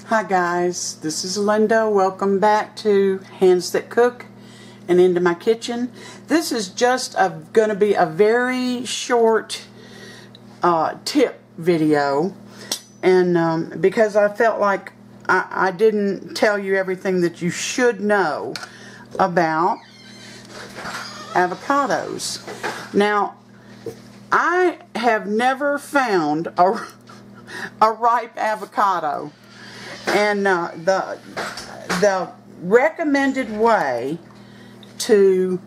Hi guys, this is Linda. Welcome back to Hands That Cook and Into My Kitchen. This is just going to be a very short tip video, and because I felt like I didn't tell you everything that you should know about avocados. Now, I have never found a ripe avocado. And the recommended way to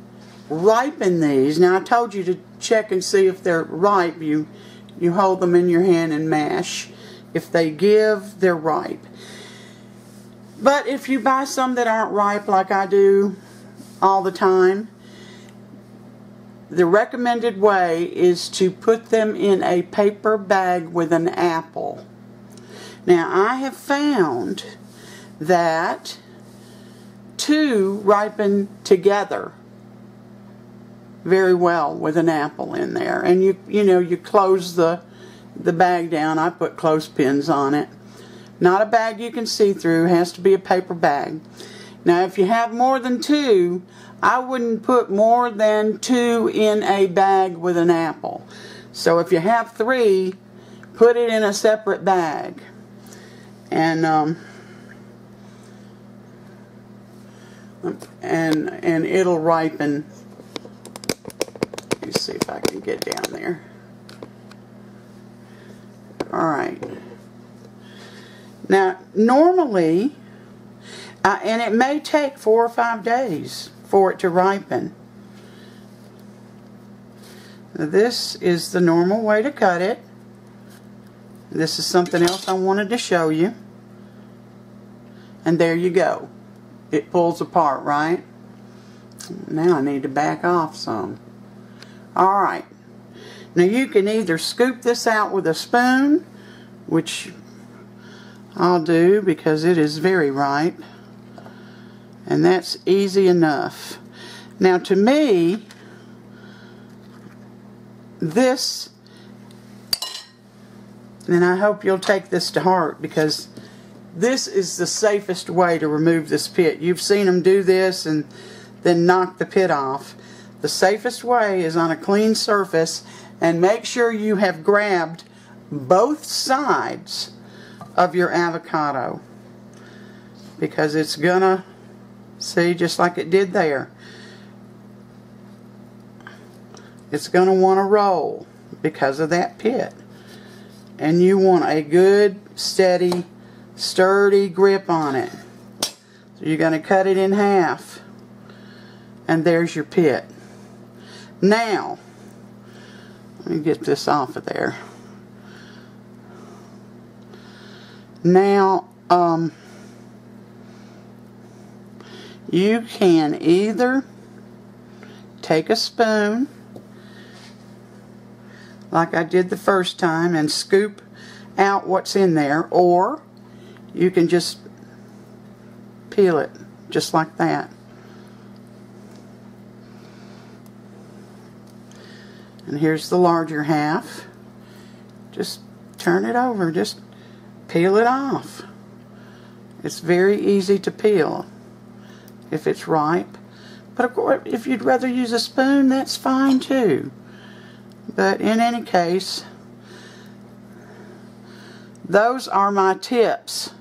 ripen these, now I told you to check and see if they're ripe. You hold them in your hand and mash. If they give, they're ripe. But if you buy some that aren't ripe like I do all the time, the recommended way is to put them in a paper bag with an apple. Now, I have found that two ripen together very well with an apple in there. And you close the bag down. I put clothespins on it. Not a bag you can see through. It has to be a paper bag. Now, if you have more than two, I wouldn't put more than two in a bag with an apple. So if you have three, put it in a separate bag. And it'll ripen. Let me see if I can get down there. Alright. Now, normally, and it may take 4 or 5 days for it to ripen. Now, this is the normal way to cut it. This is something else I wanted to show you. And there you go. It pulls apart, right? Now I need to back off some. Alright. Now you can either scoop this out with a spoon, which I'll do because it is very ripe. And that's easy enough. Now to me, this, and I hope you'll take this to heart, because this is the safest way to remove this pit. You've seen them do this and then knock the pit off. The safest way is on a clean surface, and make sure you have grabbed both sides of your avocado, because it's gonna, see, just like it did there, it's gonna want to roll because of that pit. And you want a good, steady, sturdy grip on it. So you're going to cut it in half. And there's your pit. Now, let me get this off of there. Now, you can either take a spoon, like I did the first time, and scoop out what's in there, or you can just peel it just like that. And here's the larger half. Just turn it over, just peel it off. It's very easy to peel if it's ripe. But of course, if you'd rather use a spoon, that's fine too. But in any case, those are my tips.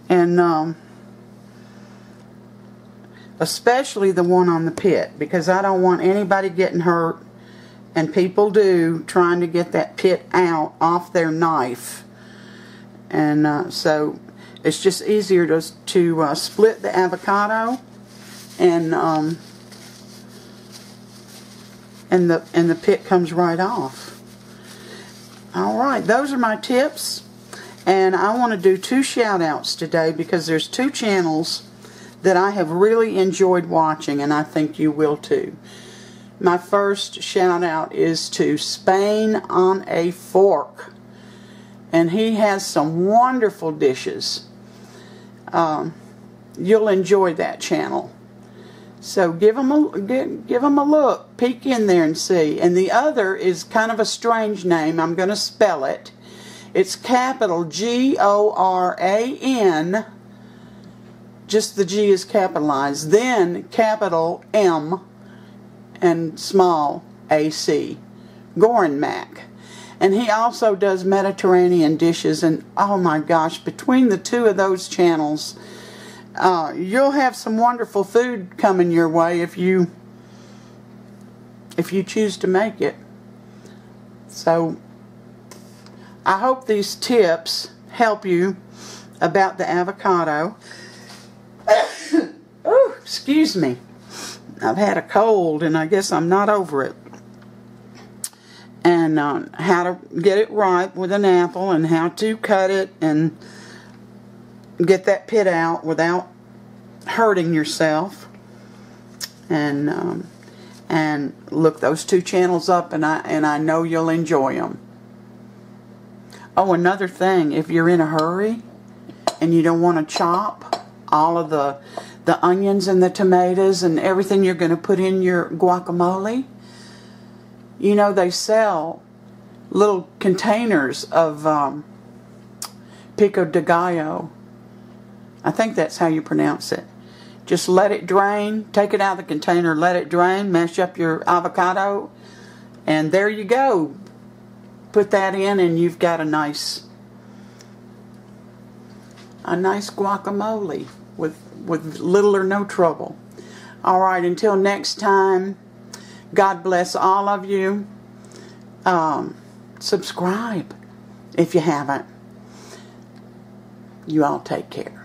And especially the one on the pit, because I don't want anybody getting hurt, and people do, trying to get that pit out off their knife. And so it's just easier to split the avocado, and the pit comes right off. Alright, those are my tips. And I want to do 2 shout outs today, because there's 2 channels that I have really enjoyed watching, and I think you will too. My first shout out is to Spain on a Fork. And he has some wonderful dishes. You'll enjoy that channel. So give them a look, peek in there and see. And the other is kind of a strange name. I'm going to spell it. It's capital G-O-R-A-N. Just the G is capitalized. Then capital M and small A-C. GoranMak. And he also does Mediterranean dishes. And oh my gosh, between the two of those channels, you'll have some wonderful food coming your way if you choose to make it. So I hope these tips help you about the avocado. Oh, excuse me. I've had a cold and I guess I'm not over it. And how to get it ripe with an apple, and how to cut it and get that pit out without hurting yourself. And look those two channels up, and I know you'll enjoy them. Oh, another thing, if you're in a hurry and you don't want to chop all of the onions and the tomatoes and everything you're going to put in your guacamole, you know, they sell little containers of pico de gallo. I think that's how you pronounce it. Just let it drain, take it out of the container, let it drain, mash up your avocado, and there you go. Put that in and you've got a nice guacamole with little or no trouble. All right, until next time, God bless all of you. Subscribe if you haven't. You all take care.